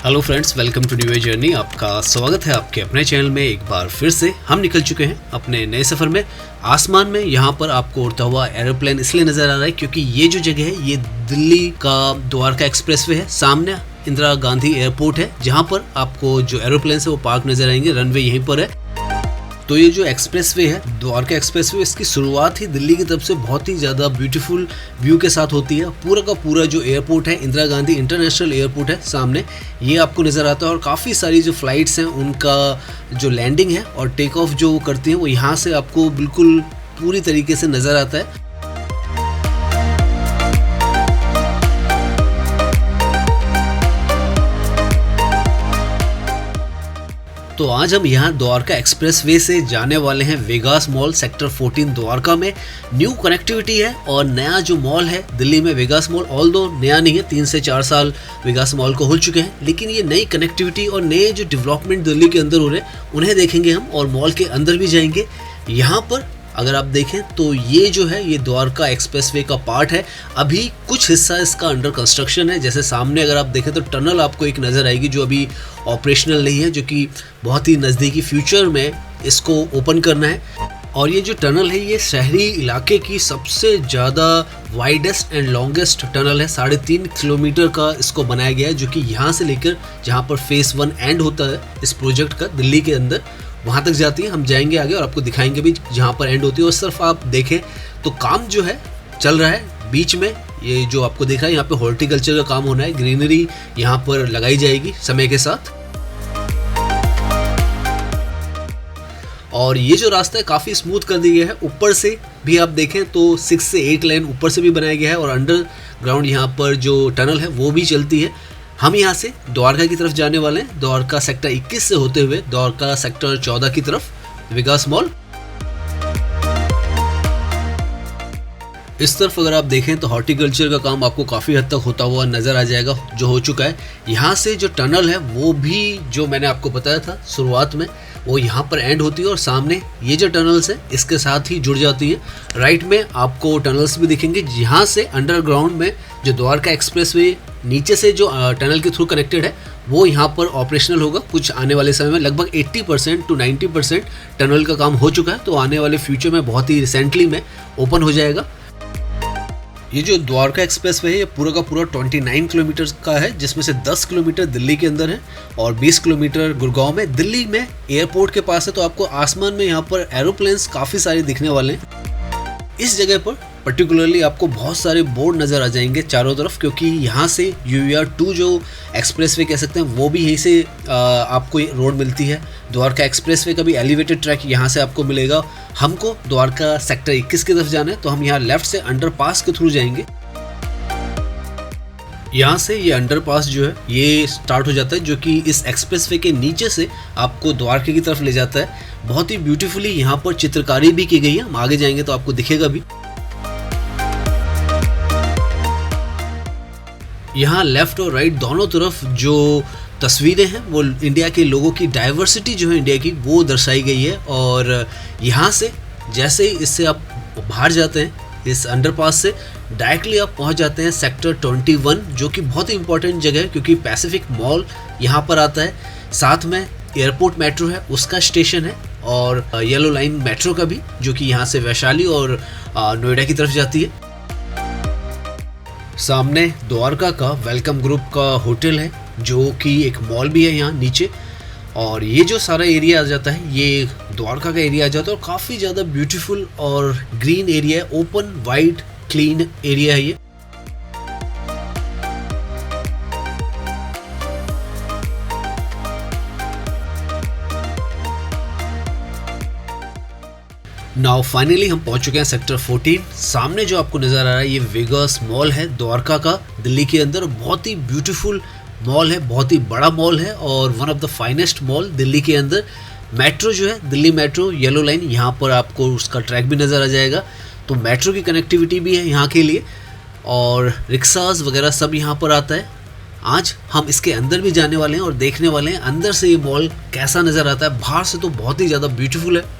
Hello friends, welcome to new journey. आपका स्वागत है आपके अपने चैनल में। एक बार फिर से हम निकल चुके हैं अपने नए सफ़र में। आसमान में यहाँ पर आपको उड़ता हुआ एरोप्लेन इसलिए नज़र आ रहा है क्योंकि ये जो जगह है ये दिल्ली का द्वारका एक्सप्रेसवे है। सामने इंदिरा गांधी एयरपोर्ट है जहाँ पर आपको जो एरोप्लेन है वो पार्क नज़र आएंगे। रनवे यहीं पर है। तो ये जो एक्सप्रेसवे है द्वारका एक्सप्रेसवे, इसकी शुरुआत ही दिल्ली की तरफ से बहुत ही ज़्यादा ब्यूटीफुल व्यू के साथ होती है। पूरा का पूरा जो एयरपोर्ट है इंदिरा गांधी इंटरनेशनल एयरपोर्ट है सामने, ये आपको नज़र आता है। और काफ़ी सारी जो फ्लाइट्स हैं उनका जो लैंडिंग है और टेक ऑफ जो करती हैं वो यहाँ से आपको बिल्कुल पूरी तरीके से नज़र आता है। तो आज हम यहाँ द्वारका एक्सप्रेसवे से जाने वाले हैं वेगास मॉल सेक्टर 14 द्वारका में। न्यू कनेक्टिविटी है और नया जो मॉल है दिल्ली में वेगास मॉल, ऑल दो नया नहीं है, 3 से 4 साल वेगास मॉल को हो चुके हैं, लेकिन ये नई कनेक्टिविटी और नए जो डेवलपमेंट दिल्ली के अंदर हो रहे हैं उन्हें देखेंगे हम और मॉल के अंदर भी जाएंगे। यहाँ पर अगर आप देखें तो ये जो है ये द्वारका एक्सप्रेसवे का पार्ट है। अभी कुछ हिस्सा इसका अंडर कंस्ट्रक्शन है। जैसे सामने अगर आप देखें तो टनल आपको एक नज़र आएगी जो अभी ऑपरेशनल नहीं है, जो कि बहुत ही नज़दीकी फ्यूचर में इसको ओपन करना है। और ये जो टनल है ये शहरी इलाके की सबसे ज़्यादा वाइडेस्ट एंड लॉन्गेस्ट टनल है। 3.5 किलोमीटर का इसको बनाया गया है, जो कि यहाँ से लेकर जहाँ पर फेज़ 1 एंड होता है इस प्रोजेक्ट का दिल्ली के अंदर, वहाँ तक जाती है। हम जाएंगे आगे और आपको दिखाएंगे भी जहाँ पर एंड होती है। उस तरफ आप देखें तो काम जो है चल रहा है। बीच में ये जो आपको दिख रहा है यहाँ पे हॉर्टिकल्चर का काम होना है, ग्रीनरी यहाँ पर लगाई जाएगी समय के साथ। और ये जो रास्ता है काफ़ी स्मूथ कर दिया गया है। ऊपर से भी आप देखें तो 6 से 8 लेन ऊपर से भी बनाया गया है और अंडरग्राउंड यहाँ पर जो टनल है वो भी चलती है। हम यहाँ से द्वारका की तरफ जाने वाले हैं, द्वारका सेक्टर 21 से होते हुए द्वारका सेक्टर 14 की तरफ वेगास मॉल। इस तरफ अगर आप देखें तो हॉर्टिकल्चर का काम आपको काफ़ी हद तक होता हुआ नज़र आ जाएगा, जो हो चुका है। यहाँ से जो टनल है वो भी जो मैंने आपको बताया था शुरुआत में, वो यहाँ पर एंड होती है और सामने ये जो टनल्स है इसके साथ ही जुड़ जाती है। राइट में आपको टनल्स भी दिखेंगे जहाँ से अंडरग्राउंड में जो द्वारका एक्सप्रेसवे नीचे से जो टनल के थ्रू कनेक्टेड है वो यहाँ पर ऑपरेशनल होगा कुछ आने वाले समय में। लगभग 80% टू 90% टनल का काम हो चुका है, तो आने वाले फ्यूचर में बहुत ही रिसेंटली में ओपन हो जाएगा। ये जो द्वारका एक्सप्रेसवे है ये पूरा का पूरा 29 किलोमीटर का है, जिसमें से 10 किलोमीटर दिल्ली के अंदर है और 20 किलोमीटर गुड़गांव में। दिल्ली में एयरपोर्ट के पास है, तो आपको आसमान में यहाँ पर एरोप्लेन्स काफ़ी सारे दिखने वाले हैं। इस जगह पर पर्टिकुलरली आपको बहुत सारे बोर्ड नज़र आ जाएंगे चारों तरफ, क्योंकि यहाँ से UER 2 जो एक्सप्रेसवे कह सकते हैं वो भी यहीं से आपको रोड मिलती है। द्वारका एक्सप्रेसवे का भी एलिवेटेड ट्रैक यहाँ से आपको मिलेगा। हमको द्वारका सेक्टर 21 की तरफ जाना है, तो हम यहाँ लेफ्ट से अंडरपास के थ्रू जाएंगे। यहाँ से ये अंडरपास जो है ये स्टार्ट हो जाता है, जो कि इस एक्सप्रेसवे के नीचे से आपको द्वारका की तरफ ले जाता है। बहुत ही ब्यूटीफुली यहाँ पर चित्रकारी भी की गई है। हम आगे जाएंगे तो आपको दिखेगा भी। यहाँ लेफ्ट और राइट दोनों तरफ जो तस्वीरें हैं वो इंडिया के लोगों की डाइवर्सिटी जो है इंडिया की वो दर्शाई गई है। और यहाँ से जैसे ही इससे आप बाहर जाते हैं इस अंडरपास से, डायरेक्टली आप पहुँच जाते हैं सेक्टर 21, जो कि बहुत ही इंपॉर्टेंट जगह है क्योंकि पैसिफिक मॉल यहाँ पर आता है। साथ में एयरपोर्ट मेट्रो है उसका स्टेशन है और येलो लाइन मेट्रो का भी, जो कि यहाँ से वैशाली और नोएडा की तरफ जाती है। सामने द्वारका का वेलकम ग्रुप का होटल है, जो कि एक मॉल भी है यहाँ नीचे। और ये जो सारा एरिया आ जाता है ये द्वारका का एरिया आ जाता है और काफ़ी ज़्यादा ब्यूटीफुल और ग्रीन एरिया है। ओपन वाइड क्लीन एरिया है ये। नाउ फाइनली हम पहुंच चुके हैं सेक्टर 14। सामने जो आपको नज़र आ रहा है ये वेगास मॉल है द्वारका का, दिल्ली के अंदर। बहुत ही ब्यूटीफुल मॉल है, बहुत ही बड़ा मॉल है और one of the finest mall Delhi के अंदर। मेट्रो जो है दिल्ली मेट्रो येलो लाइन, यहाँ पर आपको उसका ट्रैक भी नज़र आ जाएगा, तो मेट्रो की कनेक्टिविटी भी है यहाँ के लिए। और रिक्शाज वगैरह सब यहाँ पर आता है। आज हम इसके अंदर भी जाने वाले हैं और देखने वाले हैं अंदर से ये मॉल कैसा नज़र आता है। बाहर से तो बहुत ही ज़्यादा ब्यूटीफुल है।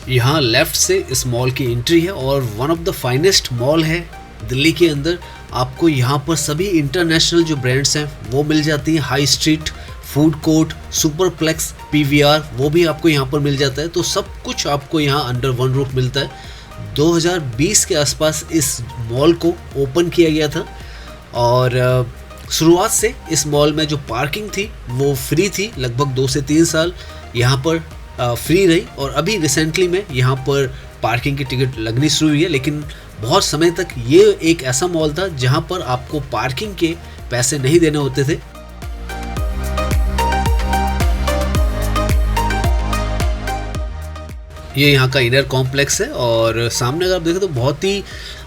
यहाँ लेफ्ट से इस मॉल की एंट्री है और one of the finest mall है दिल्ली के अंदर। आपको यहाँ पर सभी इंटरनेशनल जो ब्रांड्स हैं वो मिल जाती हैं। High street, food court, सुपरप्लेक्स, PVR वो भी आपको यहाँ पर मिल जाता है। तो सब कुछ आपको यहाँ अंडर वन रूफ मिलता है। 2020 के आसपास इस मॉल को ओपन किया गया था और शुरुआत से इस मॉल में जो पार्किंग थी वो फ्री थी। लगभग 2 से 3 साल यहाँ पर फ्री रही और अभी रिसेंटली में यहाँ पर पार्किंग की टिकट लगनी शुरू हुई है। लेकिन बहुत समय तक ये एक ऐसा मॉल था जहाँ पर आपको पार्किंग के पैसे नहीं देने होते थे। ये यहाँ का इनर कॉम्प्लेक्स है और सामने अगर आप देखें तो बहुत ही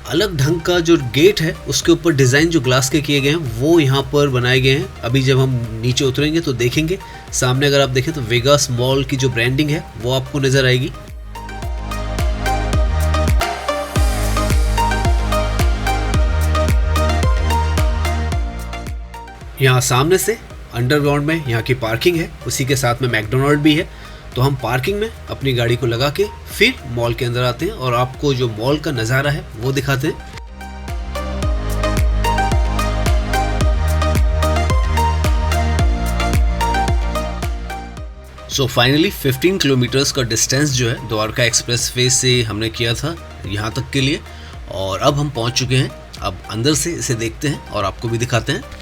अलग ढंग का जो गेट है उसके ऊपर डिज़ाइन जो ग्लास के किए गए हैं वो यहाँ पर बनाए गए हैं। अभी जब हम नीचे उतरेंगे तो देखेंगे सामने अगर आप देखें तो वेगास मॉल की जो ब्रांडिंग है वो आपको नज़र आएगी। यहाँ सामने से अंडरग्राउंड में यहाँ की पार्किंग है, उसी के साथ में मैकडोनल्ड भी है। तो हम पार्किंग में अपनी गाड़ी को लगा के फिर मॉल के अंदर आते हैं और आपको जो मॉल का नज़ारा है वो दिखाते हैं। सो फाइनली 15 किलोमीटर्स का डिस्टेंस जो है द्वारका एक्सप्रेस वे से हमने किया था यहाँ तक के लिए और अब हम पहुँच चुके हैं। अब अंदर से इसे देखते हैं और आपको भी दिखाते हैं।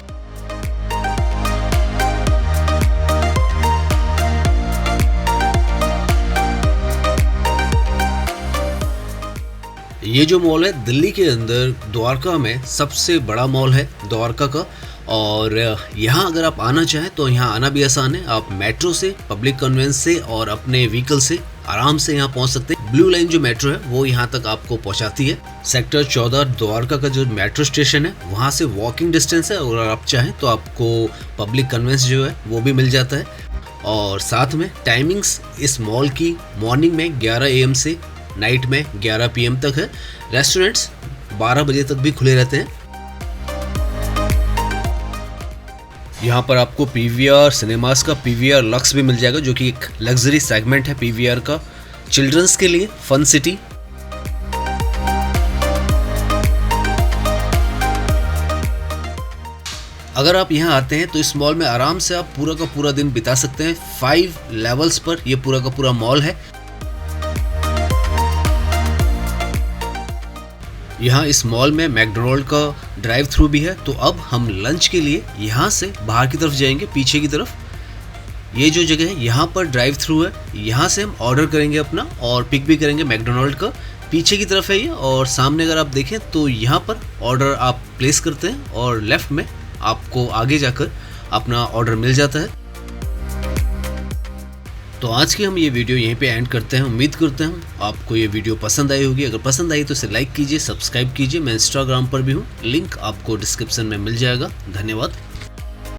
ये जो मॉल है दिल्ली के अंदर द्वारका में सबसे बड़ा मॉल है द्वारका का और यहाँ अगर आप आना चाहें तो यहाँ आना भी आसान है। आप मेट्रो से, पब्लिक कन्वेंस से और अपने व्हीकल से आराम से यहाँ पहुँच सकते हैं। ब्लू लाइन जो मेट्रो है वो यहाँ तक आपको पहुँचाती है। सेक्टर 14 द्वारका का जो मेट्रो स्टेशन है वहाँ से वॉकिंग डिस्टेंस है और अगर आप चाहें तो आपको पब्लिक कन्वेंस जो है वो भी मिल जाता है। और साथ में टाइमिंग्स इस मॉल की मॉर्निंग में 11 AM से नाइट में 11 PM तक है। रेस्टोरेंट्स 12 बजे तक भी खुले रहते हैं। यहाँ पर आपको पीवीआर सिनेमास का पीवीआर लक्स भी मिल जाएगा जो कि एक लग्जरी सेगमेंट है पीवीआर का। चिल्ड्रंस के लिए फन सिटी, अगर आप यहाँ आते हैं तो इस मॉल में आराम से आप पूरा का पूरा दिन बिता सकते हैं। 5 लेवल्स पर ये पूरा का पूरा मॉल है। यहाँ इस मॉल में मैकडोनल्ड का ड्राइव थ्रू भी है। तो अब हम लंच के लिए यहाँ से बाहर की तरफ जाएंगे, पीछे की तरफ। ये जो जगह है यहाँ पर ड्राइव थ्रू है, यहाँ से हम ऑर्डर करेंगे अपना और पिक भी करेंगे मैकडोनल्ड का। पीछे की तरफ है ये और सामने अगर आप देखें तो यहाँ पर ऑर्डर आप प्लेस करते हैं और लेफ्ट में आपको आगे जाकर अपना ऑर्डर मिल जाता है। तो आज की हम ये वीडियो यहीं पे एंड करते हैं। उम्मीद करते हैं आपको ये वीडियो पसंद आई होगी। अगर पसंद आई तो इसे लाइक कीजिए, सब्सक्राइब कीजिए। मैं इंस्टाग्राम पर भी हूँ, लिंक आपको डिस्क्रिप्शन में मिल जाएगा। धन्यवाद।